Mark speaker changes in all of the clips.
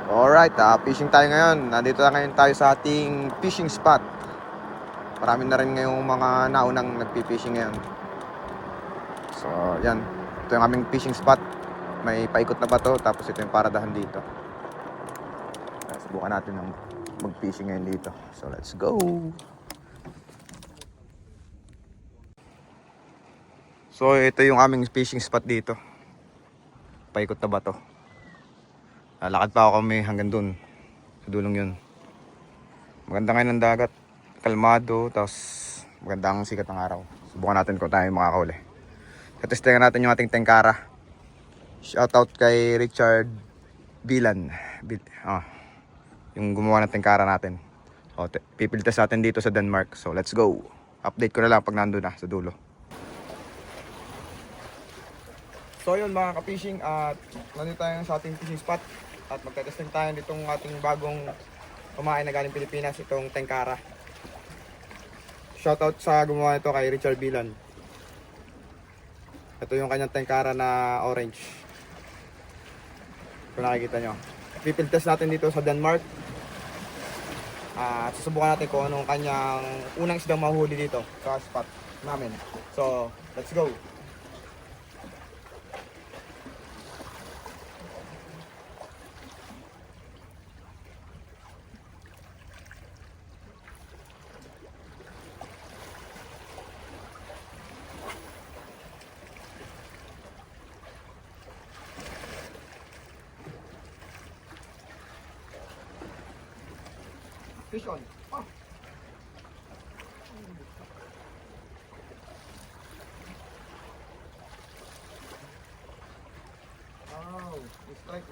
Speaker 1: Alright, fishing tayo ngayon. Nandito na ngayon tayo sa ating fishing spot. Marami na rin ngayong mga naunang nagpi-fishing ngayon. So, yan. Ito yung aming fishing spot. May paikot na bato, tapos ito yung paradahan dito. Subukan natin ng mag-fishing ngayon dito. So, let's go! So, ito yung aming fishing spot dito. Paikot na bato. Lalakad pa ako kami hanggang dun. Sa dulong yun. Maganda ngayon ang dagat. Kalmado. Tapos maganda ang sikat ng araw. Subukan natin kung tayo makakauli. Katestingan natin yung ating tengkara. Shoutout kay Richard Bilan. Yung gumawa ng tengkara natin. So, pipilitas natin dito sa Denmark. So let's go. Update ko na lang pag nandun na sa dulo. So yun mga ka-fishing, at nandito tayo sa ating fishing spot. At magtetesting tayo ditong ating bagong kumain na galing Pilipinas, itong tengkara. Shoutout sa gumawa nito kay Richard Bilan. Ito yung kanyang tengkara na orange. Kung nakikita nyo. Pipil test natin dito sa Denmark. At susubukan natin kung anong kanyang unang isdang mahuli dito sa spot namin. So, let's go! Fish on. Oh. Oh, strike.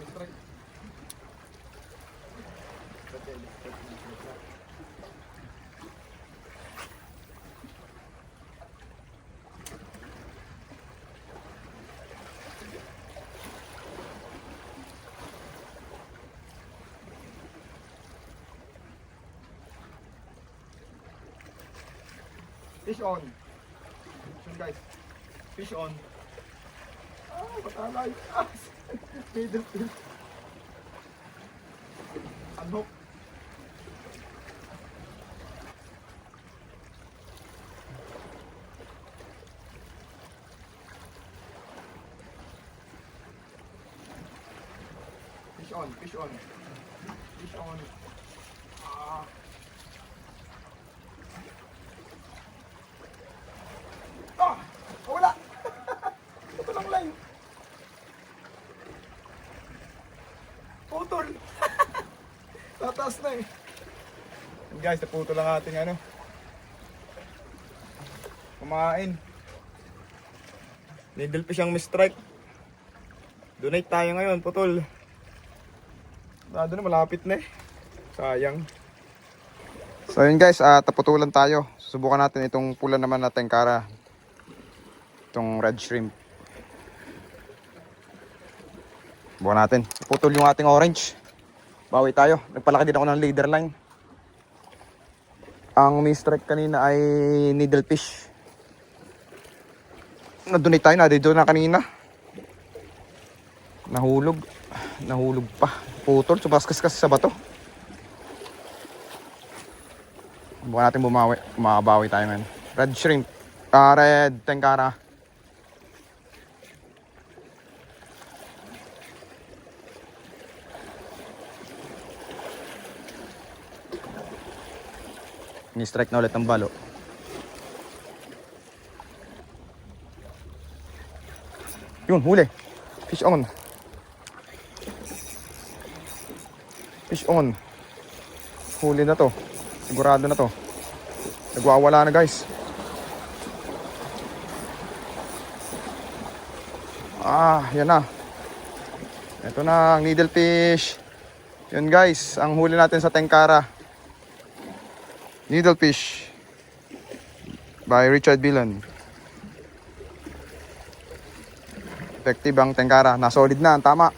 Speaker 1: Fish on. Fish on guys. Fish on. Ah, patalay. Ah, middle fish. Unhook. Fish on. Fish on. Ah. Wala! Ito lang line. Putol! Tataas na eh. And guys, naputol lang ating ano. Kumain. Needlefish ang mistrike. Donate tayo ngayon, putol. Nado na, malapit na eh. Sayang. So yun guys, taputulan tayo. Subukan natin itong pula naman na tengkara. Itong red shrimp. Bukan natin. Putol yung ating orange. Bawi tayo. Nagpalaki din ako ng leader line. Ang mistrike kanina ay needlefish. Nadunay tayo na. Dito na kanina. Nahulog. Nahulog pa. Putol. Subaskas-kas sa bato. Bukan natin bumawi. Mabawi tayo ngayon. Red shrimp. Red tengkara. Ni-strike na ulit ang balo. Yun, huli. Fish on. Fish on. Huli na to. Sigurado na to. Nagwawala na guys. Yan na. Ito na ang needlefish. Yun guys, ang huli natin sa tengkara. Needlefish by Richard Bilan. Effective ang tengkara. Nasolid na, tama.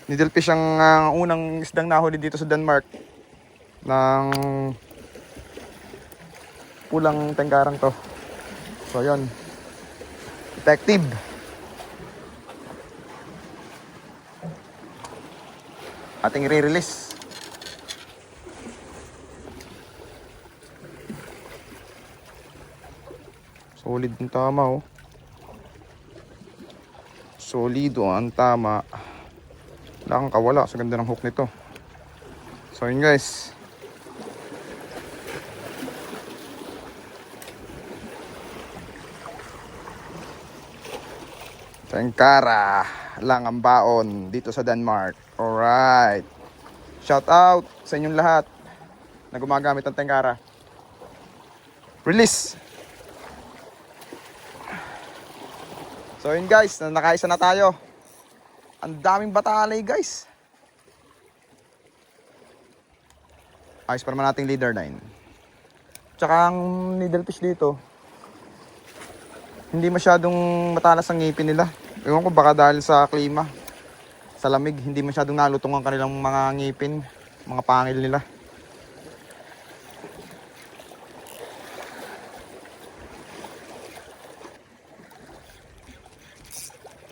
Speaker 1: Needlefish ang unang isdang nahuli dito sa Denmark ng pulang tengkarang to. So yun, effective. ating re-release. Solid ang tama oh. Solido ang tama. Wala kang kawala sa ganda ng hook nito. So yun guys. Tengkara lang ang baon dito sa Denmark. Alright. Shout out sa inyong lahat na gumagamit ng Tengkara. Release. So yun guys, nakaisa na tayo. Ang daming batalay guys. Ayos pa naman nating leader 9. Tsaka ang needlefish dito, hindi masyadong matalas ang ngipin nila. Ewan ko baka dahil sa klima, sa lamig, hindi masyadong nalutong ang kanilang mga ngipin, mga pangil nila.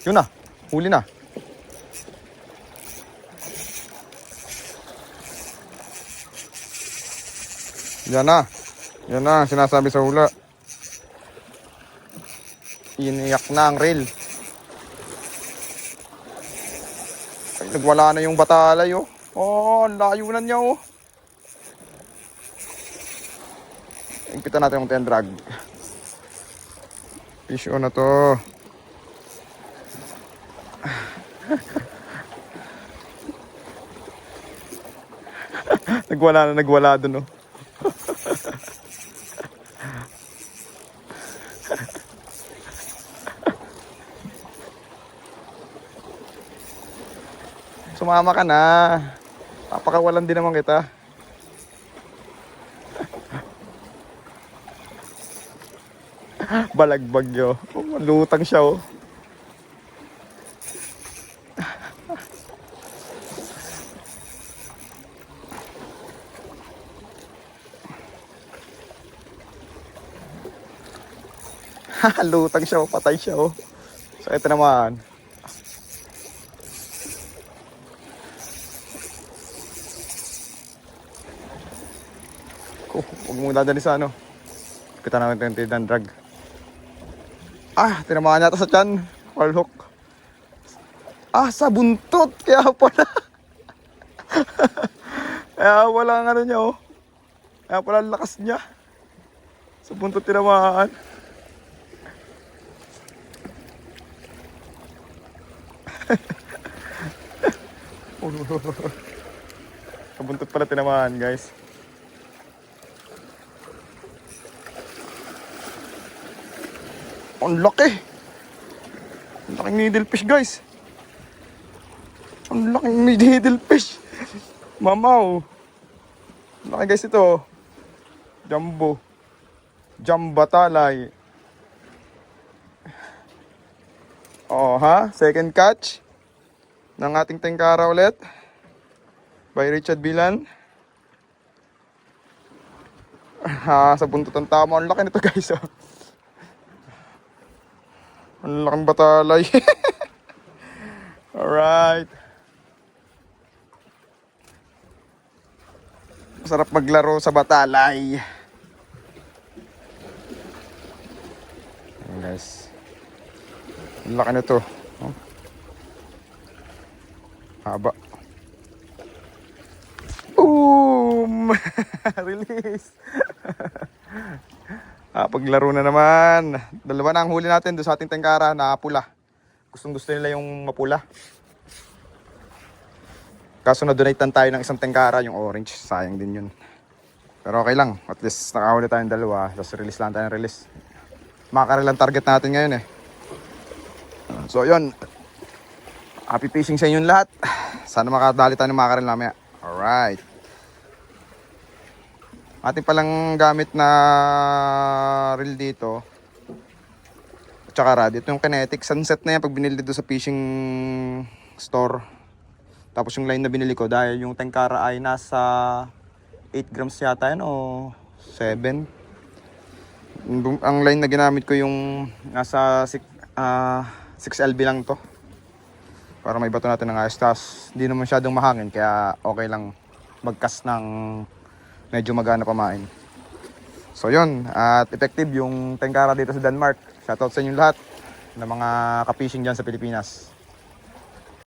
Speaker 1: Yun na, huli na. Yan na. Yan na, sinasabi sa hula. Iniyak na ang reel. Ay, nagwala na yung batalay oh. Oh, ang layo na niya oh. Impitan natin yung 10 drag. Fish on na to. Nagwala dun oh. Sumama ka na. Papakawalan din naman kita. Balagbag yo. Oh, lutang siya oh. Lutang siya oh. Patay siya oh. So ito naman. Huwag mong dadali sa ano. Kita namin ito yung drag. Ah, tinamaan yata sa tiyan. Wall hook. Ah, sa buntot. Kaya pala. Kaya wala ang ano niya oh. Kaya pala ang lakas niya. Sa buntot tinamaan. Sa buntot pala tinamaan guys. Ang laki. Ang laking needlefish guys. Ang laking needlefish. Mamaw. Ang laki guys ito. Jumbo. Jambatalay. Oh ha. Second catch. Ng ating Tengkara ulit. By Richard Bilan. Sa buntot ang tama. Ang laki nito guys oh. Ang laking batalay. Alright. Masarap maglaro sa batalay. Ayan guys. Ang laki nito. Oh. Haba. Boom! Release. Paglaro na naman. Dalawa na ang huli natin doon sa ating Tengkara na pula. Gustong gusto nila yung mapula. Kaso na-donatean tayo ng isang Tengkara, yung orange. Sayang din yun. Pero okay lang. At least nakahuli tayong dalawa. Tapos release lang tayo ng release. Makakarel ang target natin ngayon eh. So yun. Happy fishing sa inyong lahat. Sana makadali tayo ng makakarel namin. Alright. Ating palang gamit na reel dito. Tsaka rod. Ito yung Kinetic. Sunset na yan pag binili dito sa fishing store. Tapos yung line na binili ko dahil yung Tengkara ay nasa 8 grams yata yan o 7. Ang line na ginamit ko yung nasa 6LB lang to. para may bato natin ng ayos. Tas hindi naman masyadong mahangin kaya okay lang magkas ng medyo magana pamain. So yun, at effective yung tengkara dito sa Denmark. Shoutout sa inyo lahat ng mga ka-fishing dyan sa Pilipinas.